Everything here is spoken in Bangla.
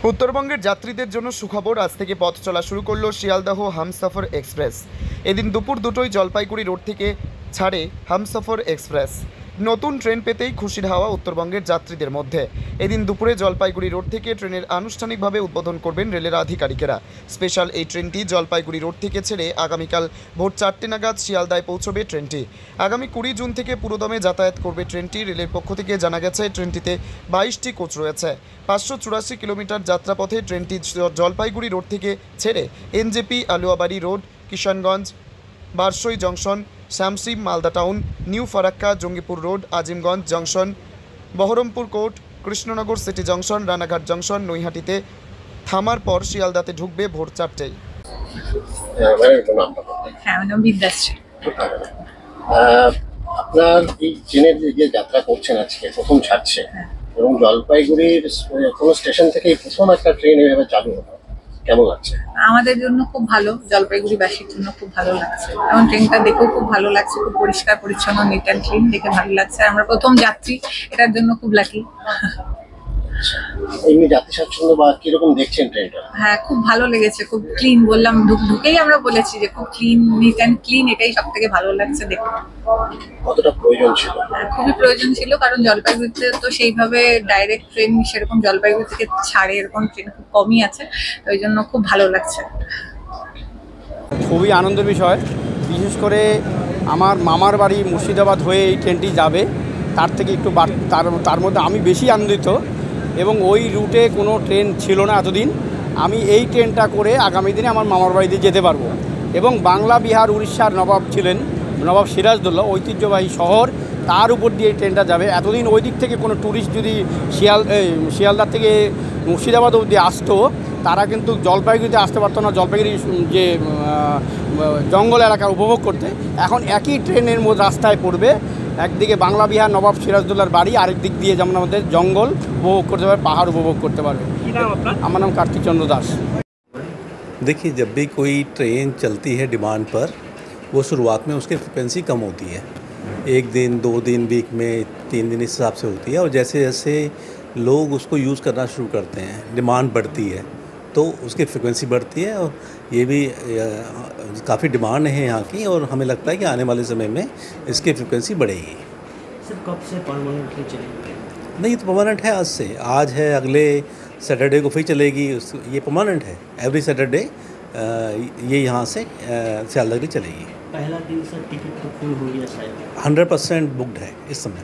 উত্তরবঙ্গের যাত্রীদের জন্য সুখবর। আজ থেকে পথ চলা শুরু করলো শিয়ালদহ হামসফর এক্সপ্রেস। এদিন দুপুর দুটোই জলপাইগুড়ি রোড থেকে ছাড়ে হামসফর এক্সপ্রেস। নতুন ট্রেন পেতেই খুশির হাওয়া উত্তরবঙ্গের যাত্রীদের মধ্যে। এদিন দুপুরে জলপাইগুড়ি রোড থেকে ট্রেনের আনুষ্ঠানিকভাবে উদ্বোধন করবেন রেলের আধিকারিকেরা। স্পেশাল এই ট্রেনটি জলপাইগুড়ি রোড থেকে ছেড়ে আগামীকাল ভোর 4টে নাগাদ শিয়ালদায় পৌঁছবে ট্রেনটি। আগামী 20 জুন থেকে পুরোদমে যাতায়াত করবে ট্রেনটি। রেলের পক্ষ থেকে জানা গেছে ট্রেনটিতে 22টি কোচ রয়েছে। 584 কিলোমিটার যাত্রাপথে ট্রেনটি জলপাইগুড়ি রোড থেকে ছেড়ে NJP, Aluabari road, Kishanganj, Barsoi junction, Samsi, Malda town, new Farakka, Jangipur road, Azimganj junction, Berhampore court, Krishnanagar city junction, Ranaghat junction, নৈহাটিতে থামার পর শিয়ালদাতে ঢুকবে ভোর 4টেয়। আপনার এই ট্রেনের যে যাত্রা করছেন আজকে প্রথম ছাড়ছে এবং জলপাইগুড়ির কোনো স্টেশন থেকে প্রথম একটা ট্রেন এভাবে চালু হলো, কেমন লাগছে? আমাদের জন্য খুব ভালো, জলপাইগুড়িবাসীর জন্য খুব ভালো লাগছে। এবং ট্রেনটা দেখেও খুব ভালো লাগছে, খুব পরিষ্কার পরিচ্ছন্ন, নিট অ্যান্ড ক্লিন, দেখে ভালো লাগছে। আমরা প্রথম যাত্রী, এটার জন্য খুব লাকি। এমনি যাত্রী স্বাচ্ছন্দ্য বা কিরকম দেখছেন ট্রেনটা? হ্যাঁ, খুব ভালো লেগেছে, খুব ক্লিন। বললাম ঢুকেই আমরা বলেছি যে খুব ক্লিন, নিট অ্যান্ড ক্লিন, এটাই সব থেকে ভালো লাগছে দেখে। কতটা প্রয়োজন ছিল? খুবই প্রয়োজন ছিল, কারণ জলপাইগুড়িতে তো সেইভাবে ডাইরেক্ট ট্রেন সেরকম জলপাইগুড়ি থেকে ছাড়ে এরকম ট্রেন খুব কমই আছে, তো ওই জন্য খুব ভালো লাগছে। খুবই আনন্দের বিষয়, বিশেষ করে আমার মামার বাড়ি মুর্শিদাবাদ হয়ে এই ট্রেনটি যাবে, তার থেকে একটু তার মধ্যে আমি বেশি আনন্দিত। এবং ওই রুটে কোনো ট্রেন ছিল না এতদিন। আমি এই ট্রেনটা করে আগামী দিনে আমার মামার বাড়িতে যেতে পারবো। এবং বাংলা, বিহার, উড়িষ্যার নবাব ছিলেন নবাব সিরাজদৌল্লা, ঐতিহ্যবাহী শহর, তার উপর দিয়ে এই ট্রেনটা যাবে। এতদিন ওই দিক থেকে কোনো ট্যুরিস্ট যদি শিয়ালদা থেকে মুর্শিদাবাদ অবধি আসতো, তারা কিন্তু জলপাইগুড়িতে আসতে পারতো না, জলপাইগুড়ি যে জঙ্গল এলাকা উপভোগ করতে। এখন একই ট্রেনের মধ্যে রাস্তায় পড়বে, একদিকে বাংলা, বিহার, নবাব সিরাজদৌল্লার বাড়ি, আরেক দিক দিয়ে যেমন আমাদের জঙ্গল উপভোগ করতে পারবে, পাহাড় উপভোগ করতে পারবে। আমার নাম কার্তিক चंद्र दास। देखिए, जब भी कोई ट्रेन चलती है डिमांड पर, वो शुरुआत में उसकी फ्रिक्वेंसी कम होती है, 1 दिन 2 दिन, वीक में 3 दिन, इस हिसाब से होती है। और जैसे जैसे लोग उसको यूज़ करना शुरू करते हैं, डिमांड बढ़ती है, तो उसकी फ्रिक्वेंसी बढ़ती है। और ये भी काफ़ी डिमांड है यहाँ की, और हमें लगता है कि आने वाले समय में इसकी फ्रिक्वेंसी बढ़ेगी। सर, कब से परमानेंटली चलेगी? नहीं, ये तो परमानेंट है। आज है, अगले सैटरडे को फिर चलेगी। ये परमानेंट है, एवरी सैटरडे ये यहाँ से सियालदह तक चलेगी। पहला दिन सर टिकट तो फुल हो गया शायद? 100% बुकड है इस समय।